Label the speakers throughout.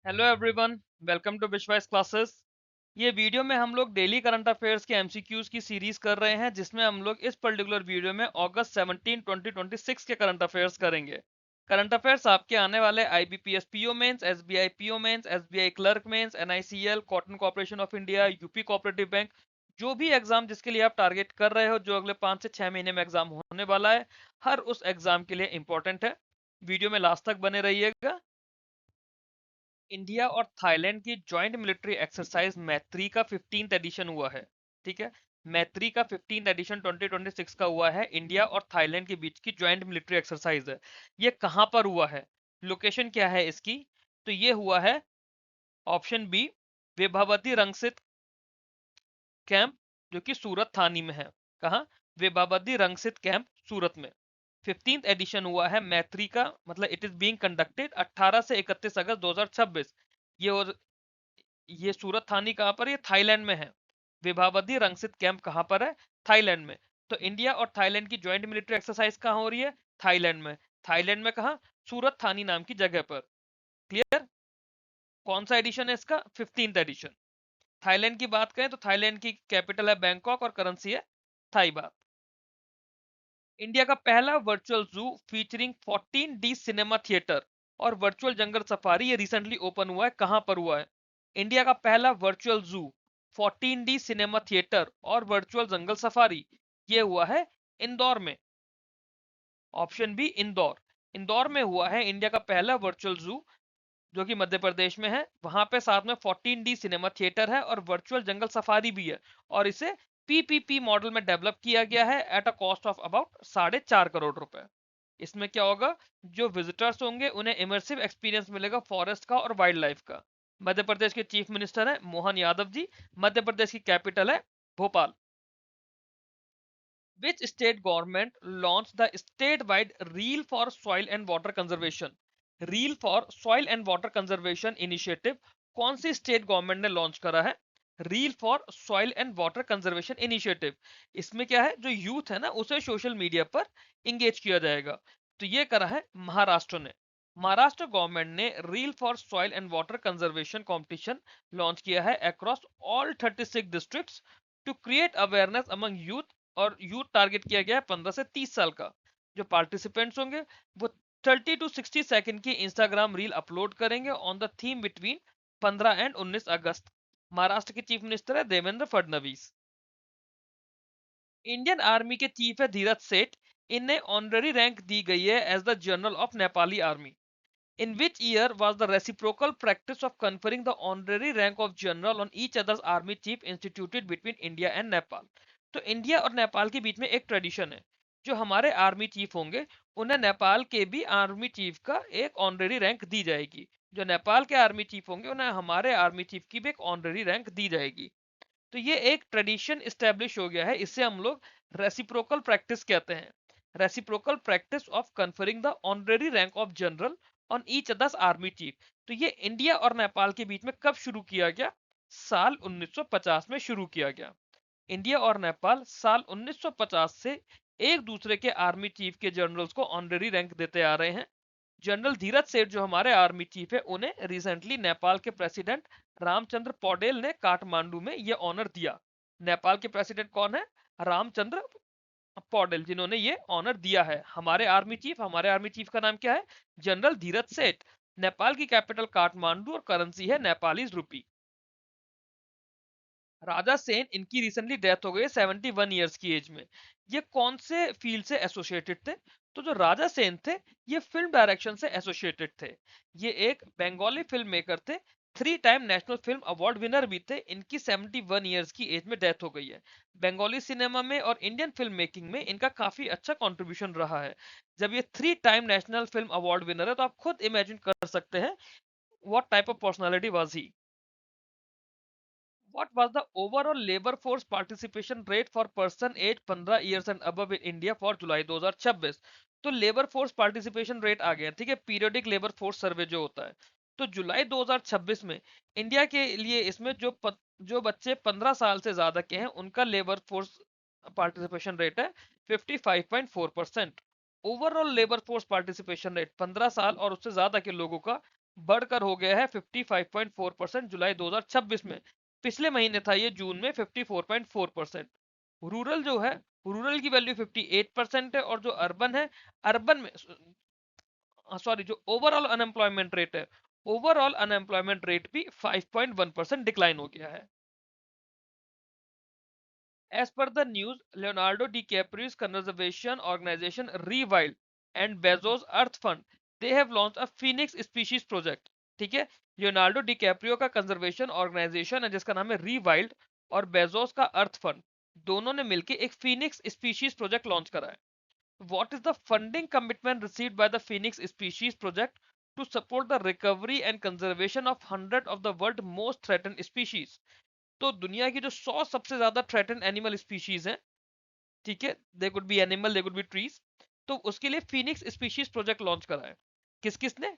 Speaker 1: Hello everyone, welcome to विश्वास classes. ये video में हम लोग डेली करंट अफेयर्स के एमसीक्यूज की सीरीज कर रहे हैं, जिसमें हम लोग इस पर्टिकुलर वीडियो में अगस्त 17 2026 के करंट अफेयर्स करेंगे। करंट अफेयर्स आपके आने वाले IBPS PO mains, SBI PO mains, SBI clerk mains, NICL, Cotton Corporation of India, UP cooperative bank, जो भी एग्जाम जिसके लिए आप टारगेट कर रहे हो, जो अगले 5 से 6 महीने में एग्जाम होने वाला है, हर उस एग्जाम के लिए इंपॉर्टेंट है। वीडियो में लास्ट तक बने रहिएगा। इंडिया और थाईलैंड की ज्वाइंट मिलिट्री एक्सरसाइज मैत्री का 15th एडिशन हुआ है। ठीक है, मैत्री का 15th एडिशन 2026 का हुआ है। इंडिया और थाईलैंड के बीच की ज्वाइंट मिलिट्री एक्सरसाइज है। ये कहां पर हुआ है, लोकेशन क्या है इसकी? तो ये हुआ है ऑप्शन बी, विभावती रंगसित कैंप, जो कि सूरत थानी में है। कहा? विभावती रंगसित कैंप, सूरत में। 15th एडिशन हुआ है मैत्री का, मतलब इट इज बीइंग कंडक्टेड 18 से 31 अगस्त 2026। ये ये सूरत थानी कहां पर है? ये थाईलैंड में है। विभावती रंगसित कैंप कहां पर है? थाईलैंड में। तो इंडिया और थाईलैंड की ज्वाइंट मिलिट्री एक्सरसाइज कहां हो रही है? थाईलैंड में। थाईलैंड में कहा? सूरत थानी नाम की जगह पर। क्लियर? कौन सा एडिशन है इसका? 15th addition. थाईलैंड की बात करें तो थाईलैंड की कैपिटल है बैंकॉक और करेंसी है थाई बात। इंडिया का पहला वर्चुअल जू फीचरिंग 14D सिनेमा थिएटर और वर्चुअल जंगल सफारी, ये रिसेंटली ओपन हुआ है। कहां पर हुआ है? इंडिया का पहला वर्चुअल जू, 14D सिनेमा थिएटर और वर्चुअल जंगल सफारी, ये हुआ है इंदौर में। Option B, Indore. इंदौर में हुआ है इंडिया का पहला वर्चुअल जू, जो कि मध्य प्रदेश में है। वहां पे साथ में 14D सिनेमा थिएटर है और वर्चुअल जंगल सफारी भी है, और इसे पीपीपी मॉडल में डेवलप किया गया है at a cost of about 4.5 crore रुपए। इसमें क्या होगा? जो विजिटर्स होंगे उन्हें इमर्सिव एक्सपीरियंस मिलेगा फॉरेस्ट का और वाइल्ड लाइफ का। मध्य प्रदेश के चीफ मिनिस्टर है मोहन यादव जी। मध्य प्रदेश की कैपिटल है Bhopal. Which state government launched the statewide Reel for Soil and Water Conservation? Reel for Soil and Water Conservation Initiative कौन सी स्टेट गवर्नमेंट ने लॉन्च करा है? Reel for soil and water conservation initiative. इसमें क्या है, जो यूथ है ना, उसे सोशल मीडिया पर इंगेज किया जाएगा। तो ये करा है महाराष्ट्र ने। महाराष्ट्र गवर्नमेंट ने reel for soil and water conservation competition launch किया है across all 36 districts to create awareness among youth. और यूथ टारगेट किया गया है 15 से 30 साल का। जो पार्टिसिपेंट्स होंगे वो 30 टू 60 सेकंड की इंस्टाग्राम रील अपलोड करेंगे on the theme between 15 and 19 August. Maharashtra के चीफ मिनिस्टर है देवेंद्र फडणवीस। इंडियन आर्मी के चीफ है धीरज सेठ। इन्हें ऑनररी रैंक दी गई है as the general of Nepali army. In which year was the reciprocal practice of conferring the honorary rank of general on each other's army chief instituted between India and Nepal? तो India और नेपाल के बीच में एक tradition है, जो हमारे army chief होंगे उन्हें नेपाल के भी आर्मी चीफ का एक ऑनररी रैंक दी जाएगी। जो नेपाल के आर्मी चीफ होंगे उन्हें हमारे आर्मी चीफ की भी एक ऑनररी रैंक दी जाएगी। तो ये एक ट्रेडिशन इस्टेब्लिश हो गया है, इसे हम लोग रेसिप्रोकल प्रैक्टिस कहते हैं। Reciprocal practice of conferring the honorary rank of general on each others army chief. तो ये इंडिया और नेपाल के बीच में कब शुरू किया गया? साल 1950 में शुरू किया गया। इंडिया और नेपाल साल 1950 से एक दूसरे के आर्मी चीफ के जनरल्स को ऑनररी रैंक देते आ रहे हैं। जनरल धीरज सेठ जो हमारे आर्मी चीफ है, उन्हें रिसेंटली नेपाल के प्रेसिडेंट रामचंद्र पौडेल ने काठमांडू में यह ऑनर दिया। नेपाल के प्रेसिडेंट कौन है? रामचंद्र पौडेल, जिन्होंने ये ऑनर दिया है हमारे आर्मी चीफ। हमारे आर्मी चीफ का नाम क्या है? जनरल धीरज सेठ। नेपाल की कैपिटल काठमांडू और करेंसी है नेपाली रूपी। राजा सेन, इनकी रिसेंटली डेथ हो गई 71 ईयर्स की एज में। ये कौन से फील्ड से एसोसिएटेड थे? तो जो राजा सेन थे, ये फिल्म डायरेक्शन से एसोसिएटेड थे। ये एक बंगाली फिल्म मेकर थे। 3 time national film award winner भी थे। इनकी 71 ईयर्स की एज में डेथ हो गई है। बंगाली सिनेमा में और इंडियन फिल्म मेकिंग में इनका काफी अच्छा कंट्रीब्यूशन रहा है। जब ये 3 time national film award winner है, तो आप खुद इमेजिन कर सकते हैं what type of personality was he. What was the overall labor force participation rate for person aged 15 years and above in India for जुलाई 2026? तो लेबर फोर्स पार्टिसिपेशन रेट आ गया, ठीक है, पीरियोडिक लेबर फोर्स सर्वे जो होता है। तो जुलाई 2026 में India के लिए इसमें जो बच्चे 15 साल से ज्यादा के हैं उनका लेबर फोर्स पार्टिसिपेशन रेट है 55.4%। Overall labour force participation rate 15 साल और उससे ज्यादा के लोगों का बढ़कर हो गया है 55.4% जुलाई 2026 में। पिछले महीने था ये जून में 54.4%। रूरल जो है, रूरल की वैल्यू 58% है, और जो अर्बन है, अर्बन में सॉरी जो ओवरऑल अनएम्प्लॉयमेंट रेट है, ओवरऑल अनएम्प्लॉयमेंट रेट भी 5.1% डिक्लाइन हो गया है। As per the news, Leonardo DiCaprio's conservation organization Rewild and Bezos Earth Fund, they have launched a Phoenix Species Project। ठीक है, लियोनार्डो डिकैप्रियो का कंजर्वेशन ऑर्गेनाइजेशन है जिसका नाम है रीवाइल्ड, और बेजोस का अर्थ फंड, दोनों ने मिलकर एक फिनिक्स स्पीशीज प्रोजेक्ट लॉन्च करा है। What is the funding commitment received by the Phoenix Species Project to support the recovery and conservation of 100 of the world's most threatened species? तो दुनिया की जो 100 सबसे ज्यादा थ्रेटन एनिमल स्पीशीज हैं, ठीक है, they could be animal, they could be trees, तो उसके लिए फिनिक्स स्पीशीज प्रोजेक्ट लॉन्च करा है। किस किसने?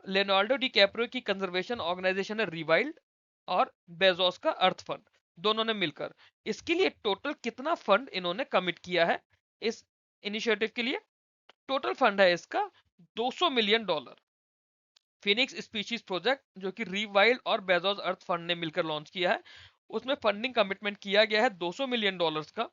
Speaker 1: लेनार्डो डी कैप्रियो की कंजर्वेशन ऑर्गेनाइजेशन है रिवाइल्ड, और बेजोस का अर्थ फंड, दोनों ने मिलकर। इसके लिए टोटल कितना फंड इन्होंने कमिट किया है इस इनिशिएटिव के लिए? टोटल फंड है इसका $200 मिलियन। फिनिक्स स्पीशीज प्रोजेक्ट जो कि रीवाइल्ड और बेजोस अर्थ फंड ने मिलकर लॉन्च किया है, उसमें फंडिंग कमिटमेंट किया गया है $200 मिलियन का,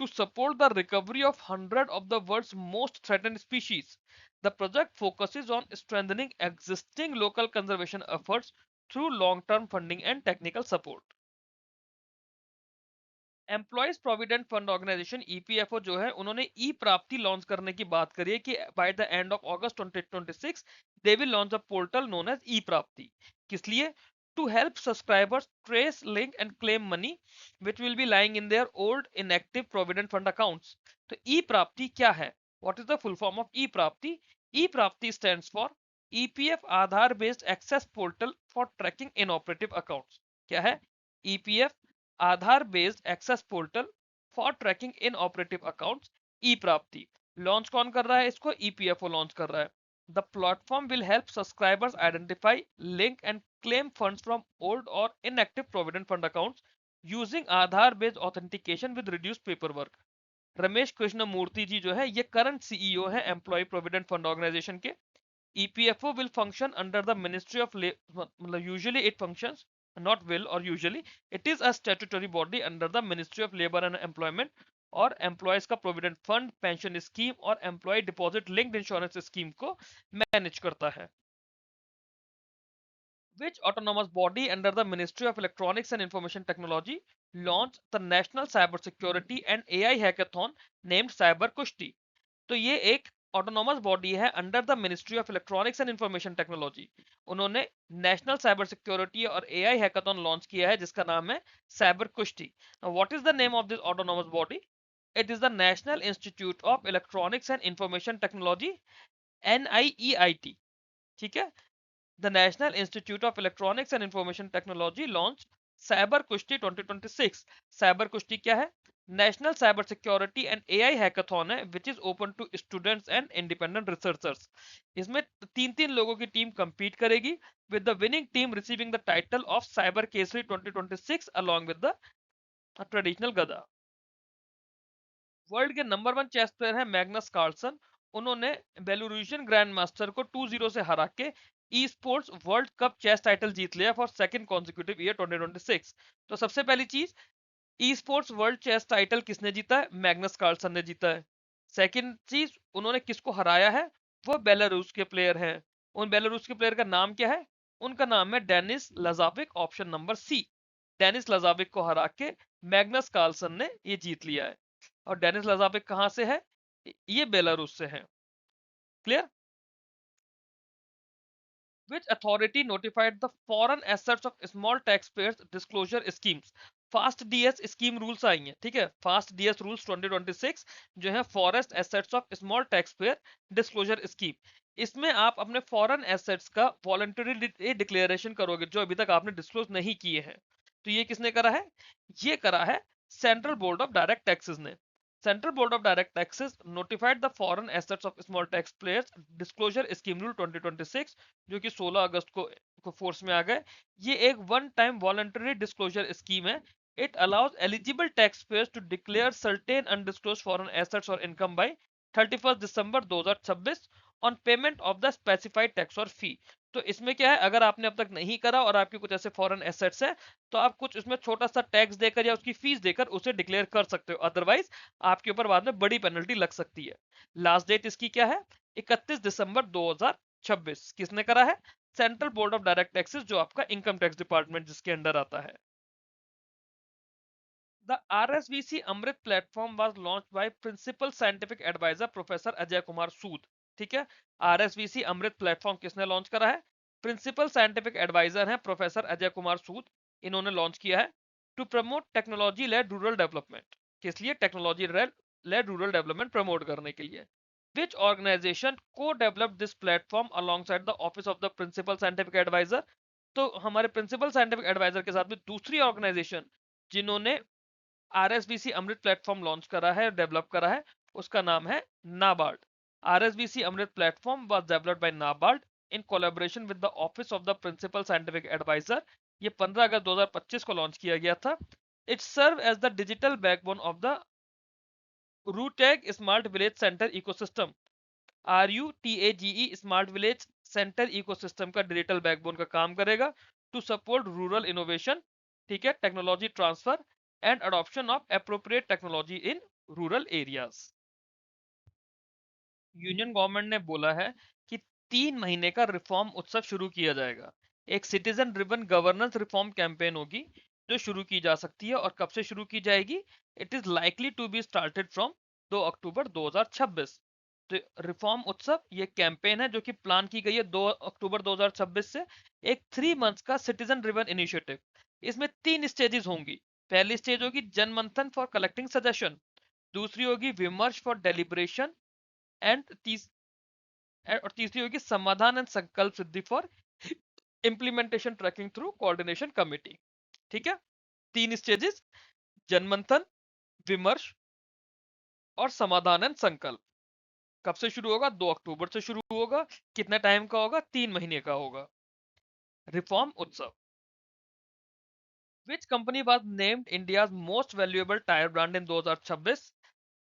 Speaker 1: to support the recovery of 100 of the world's most threatened species. The project focuses on strengthening existing local conservation efforts through long term funding and technical support. Employees provident fund organisation EPFO जो है, उन्होंने ई Prapti launch करने की बात करी है कि by the end of August 2026 they will launch a portal known as e Prapti. किस लिए? To help subscribers trace, link and claim money which will be lying in their old inactive provident fund accounts. तो e Prapti क्या है? What is the full form of e Prapti? E Prapti stands for EPF Aadhaar based access portal for tracking inoperative accounts. क्या है? EPF Aadhaar based access portal for tracking inoperative accounts, e Prapti. Launch कौन कर रहा है इसको? EPFO launch कर रहा है। The platform will help subscribers identify, link and claim funds from old और inactive provident fund accounts using Aadhaar based authentication with reduce paper work. Ramesh Krishna Murthy ji जो है, ये करंट सीईओ है एम्प्लॉय प्रोविडेंट फंड ऑर्गेनाइजेशन के। EPFO will function under the Ministry of Labor, usually it functions, not will or usually, it is a statutory body under the Ministry of Labor and Employment, और employees का provident fund, pension scheme और employee deposit linked insurance scheme को manage करता है। Which autonomous body under the Ministry of Electronics and Information Technology launched the National Cyber Security and AI Hackathon named Cyber Kushti? तो ये एक autonomous body है under the ministry of electronics and information technology. उन्होंने national cyber security और AI hackathon launch किया है जिसका नाम है साइबर कुश्ती। What is the name of this autonomous body? It is the national institute of electronics and information technology, NIEIT। ठीक है, the national institute of electronics and information technology launch cyber कुश्ती 2026। Cyber कुश्ती क्या है? National cyber security and AI hackathon है which is open to students and independent researchers. इसमें तीन तीन लोगों की टीम compete करेगी, with the winning team receiving the title of cyber Kesari 2026 along with the traditional gada. World के नंबर 1 चेस प्लेयर है Magnus Carlsen. उन्होंने बेलूरुशियन ग्रैंड मास्टर को 2-0 से हरा के esports world cup chess title जीत लिया फॉर सेकंड कॉन्जिक्यूटिव ईयर 2026। तो सबसे पहली चीज, esports world chess title किसने जीता है? मैग्नस कार्लसन ने जीता है। सेकंड चीज, उन्होंने किसको हराया है? वो बेलारूस के प्लेयर हैं। उन बेलारूस के प्लेयर का नाम क्या है? उनका नाम है Denis Lazavik, option number C. Denis Lazavik को हरा के मैग्नस कार्लसन ने ये जीत लिया है। और डेनिस लजाविक कहां से है? ये बेलारूस से है। Clear? Which authority notified the foreign assets of small taxpayers disclosure schemes? Fast DS scheme rules आई हैं, ठीक है, फास्ट डीएस रूल्स 2026 जो है forest assets of small tax payer disclosure scheme. इसमें आप अपने फॉरेन एसेट्स का वॉलंटरी डिक्लेरेशन करोगे जो अभी तक आपने डिस्क्लोज नहीं किए हैं। तो ये किसने करा है? ये करा है central board of direct taxes ने। Central board of direct taxes notified the foreign assets of small tax players disclosure scheme rule 2026, जो कि 16 अगस्त को फोर्स में आ गए। ये एक one time voluntary disclosure scheme है। It allows eligible taxpayers to declare certain undisclosed foreign assets or income by 31st December 2026 on payment of the specified tax or fee। तो इसमें क्या है, अगर आपने अब तक नहीं करा और आपके कुछ ऐसे फॉरेन एसेट्स है, तो आप कुछ उसमें छोटा सा टैक्स देकर या उसकी फीस देकर उसे डिक्लेयर कर सकते हो, अदरवाइज आपके ऊपर बाद में बड़ी पेनल्टी लग सकती है। लास्ट डेट इसकी क्या है, 31 दिसंबर 2026। किसने करा है, central board of direct taxes, जो आपका इनकम टैक्स डिपार्टमेंट जिसके अंडर आता है। The RSVC Amrit platform was launched by Principal Scientific Advisor Professor Ajay Kumar Sood। ठीक है, RSVC अमृत प्लेटफॉर्म किसने लॉन्च करा है, प्रिंसिपल साइंटिफिक एडवाइजर हैं प्रोफेसर अजय कुमार सूद, इन्होंने लॉन्च किया है। To promote technology led rural development, किस लिए, technology led rural development promote करने के लिए। विच ऑर्गेनाइजेशन को develop this platform alongside the office of the principal scientific adviser. तो हमारे प्रिंसिपल साइंटिफिक एडवाइजर के साथ में दूसरी ऑर्गेनाइजेशन जिन्होंने आरएसबीसी अमृत प्लेटफॉर्म लॉन्च करा है, डेवलप करा है, उसका नाम है NABARD. RSBC Amrit platform was developed by NABARD in collaboration with the office of the principal scientific adviser. ये 15 अगस्त 2025 को लॉन्च किया गया था। It serve as the digital backbone of the RUTAG smart village centre ecosystem. RUTAGE smart village centre ecosystem का digital backbone का काम करेगा टू सपोर्ट रूरल इनोवेशन, ठीक है, technology transfer and adoption of appropriate technology in rural areas. Union government ने बोला है कि 3 महीने का रिफॉर्म उत्सव शुरू किया जाएगा। एक citizen driven governance reform campaign होगी जो शुरू की जा सकती है, और कब से शुरू की जाएगी, it is likely to be started from 2 October 2026। तो रिफॉर्म उत्सव ये कैंपेन है जो कि प्लान की गई है 2 अक्टूबर 2026 से। एक 3 मंथ्स का सिटीजन ड्रिवन इनिशिएटिव। इसमें 3 स्टेजेस होंगी। पहली स्टेज होगी जनमंथन फॉर कलेक्टिंग सजेशन, दूसरी होगी विमर्श फॉर डेलिब्रेशन एंड और तीसरी होगी Samadhan and Sankalp Siddhi for implementation tracking through coordination committee. ठीक है, 3 स्टेजेस, जनमंथन, विमर्श और समाधान एंड संकल्प। कब से शुरू होगा, 2 अक्टूबर से शुरू होगा। कितने टाइम का होगा, 3 महीने का होगा रिफॉर्म उत्सव। Which company was named India's most valuable tire brand in 2026?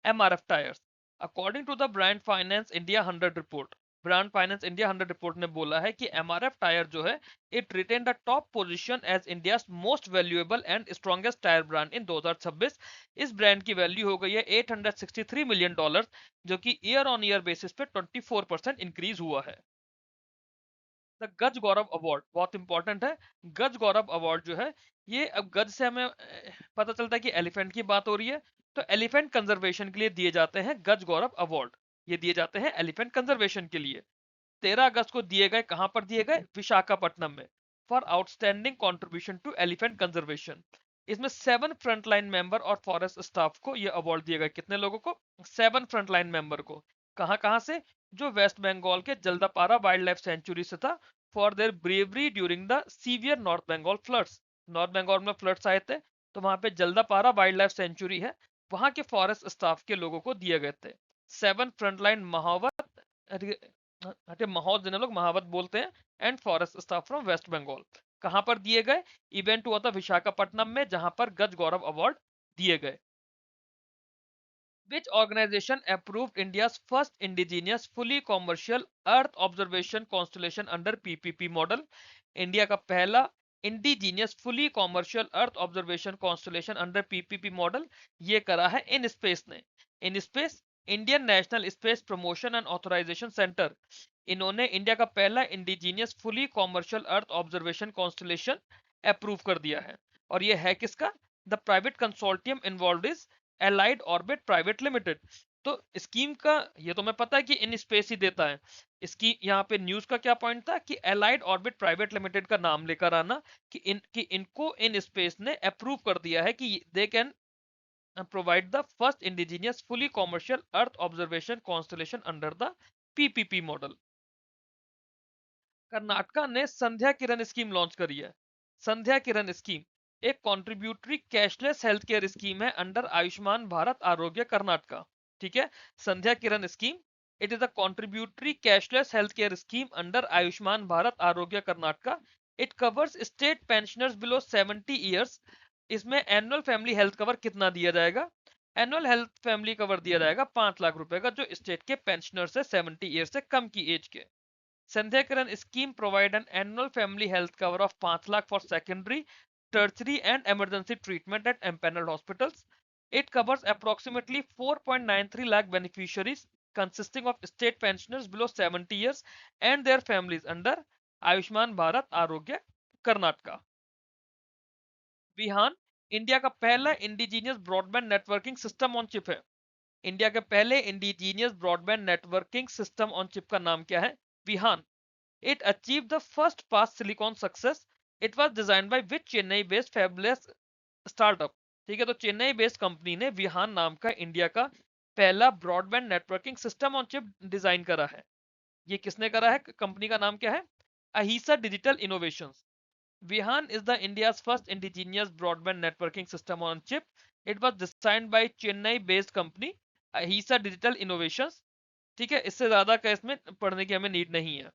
Speaker 1: MRF Tires. According to the Brand Finance India 100 report, brand finance India 100 report ने बोला है कि एमआरएफ टायर जो है, it retain the top position as India most valuable and strongest tyre brand in 2026। इस brand की value हो गई है $863 मिलियन, जो कि ईयर ऑन ईयर बेसिस पे 24% इंक्रीज हुआ है। द गज गौरव अवार्ड बहुत इंपॉर्टेंट है। गज गौरव अवार्ड जो है, ये अब गज से हमें पता चलता है कि एलिफेंट की बात हो रही है, तो एलिफेंट कंजर्वेशन के लिए दिए जाते हैं गज गौरव अवार्ड। ये दिए जाते हैं एलिफेंट कंजर्वेशन के लिए। 13 अगस्त को दिए गए, कहां पर दिए गए, विशाखापट्टनम में, for outstanding contribution to elephant conservation. इसमें 7 फ्रंटलाइन मेंबर और फॉरेस्ट स्टाफ को ये अवार्ड दिए गए। कितने लोगों को, 7 फ्रंटलाइन मेंबर को। कहां कहां से, जो वेस्ट बंगाल के जल्दापारा वाइल्ड लाइफ सेंचुरी से था, for their bravery during the severe north Bengal floods. North Bengal में फ्लड्स आए थे, तो वहां पे जल्दापारा वाइल्ड लाइफ सेंचुरी है, वहां के फॉरेस्ट स्टाफ के लोगों को दिए गए थे 7 फ्रंटलाइन महावत, हटे माहौल जिन्हें लोग महावत बोलते हैं, and forest staff from west Bengal. कहां पर दिए गए, इवेंट हुआ था विशाखापट्टनम में, जहां पर गज गौरव अवार्ड दिए गए। Which organization approved India's first indigenous fully commercial Earth observation constellation under PPP model? India का पहला indigenous fully commercial earth observation constellation under PPP model ये करा है इन स्पेस ने। IN SPACe, Indian National Space Promotion and Authorisation Centre, इन्होंने India का पहला indigenous fully commercial earth observation constellation approve कर दिया है। और ये है किसका, the private consortium involve is Allied Orbit Private Limited. तो स्कीम का ये तो मैं पता है कि इन स्पेस ही देता है। इसकी यहाँ पे न्यूज का क्या पॉइंट था कि एलाइड ऑर्बिट प्राइवेट लिमिटेड का नाम लेकर आना, कि इनको इन स्पेस ने अप्रूव कर दिया है कि they can provide the first indigenous fully commercial earth observation constellation under the PPP model. Karnataka ने संध्या किरण स्कीम लॉन्च करी है। संध्या किरण स्कीम एक contributory cashless health care scheme है अंडर आयुष्मान भारत आरोग्य कर्नाटका। ठीक है, Sandhya Kiran scheme, it is a contributory cashless health care scheme under Ayushman Bharat Arogya Karnataka. It covers state pensioners below 70 years. इसमें annual family health cover कितना दिया जाएगा, एनुअल हेल्थ फैमिली कवर दिया जाएगा 5 लाख रुपए का, जो स्टेट के पेंशनर्स है 70 ईयर से कम की एज के। Sandhya Kiran scheme provide an annual family health cover of 5 lakh for secondary, tertiary and emergency treatment at empaneled hospitals. It covers approximately 4.93 lakh beneficiaries consisting of state pensioners below 70 years and their families under Ayushman Bharat Arogya Karnataka. Vihaan India का पहला indigenous broadband networking system on chip है। India के पहले indigenous broadband networking system on chip का नाम क्या है? Vihaan. It achieved the first pass silicon success. It was designed by which Chennai based fabulous startup? ठीक है, तो चेन्नई बेस्ड कंपनी ने विहान नाम का इंडिया का पहला broadband networking system on chip design करा है। ये किसने करा है? कंपनी का नाम क्या है? Ahisa digital innovations. Vihan is the India's first indigenous broadband networking system on chip. It was designed by Chennai-based company Ahisa Digital Innovations. ठीक है, इससे ज्यादा का इसमें पढ़ने की हमें नीड नहीं है।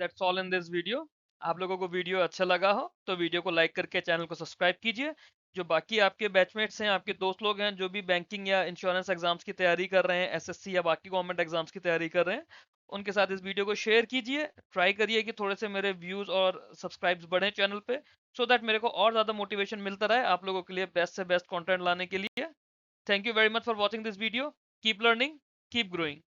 Speaker 1: That's all in this video. आप लोगों को वीडियो अच्छा लगा हो तो वीडियो को लाइक करके चैनल को सब्सक्राइब कीजिए। जो बाकी आपके बैचमेट्स हैं, आपके दोस्त लोग हैं जो भी बैंकिंग या इंश्योरेंस एग्जाम्स की तैयारी कर रहे हैं, एसएससी या बाकी गवर्नमेंट एग्जाम्स की तैयारी कर रहे हैं, उनके साथ इस वीडियो को शेयर कीजिए। ट्राई करिए कि थोड़े से मेरे व्यूज और सब्सक्राइब्स बढ़े चैनल पे, सो दैट मेरे को और ज्यादा मोटिवेशन मिलता रहे आप लोगों के लिए बेस्ट से बेस्ट कंटेंट लाने के लिए। Thank you very much for watching this video. Keep learning, keep growing.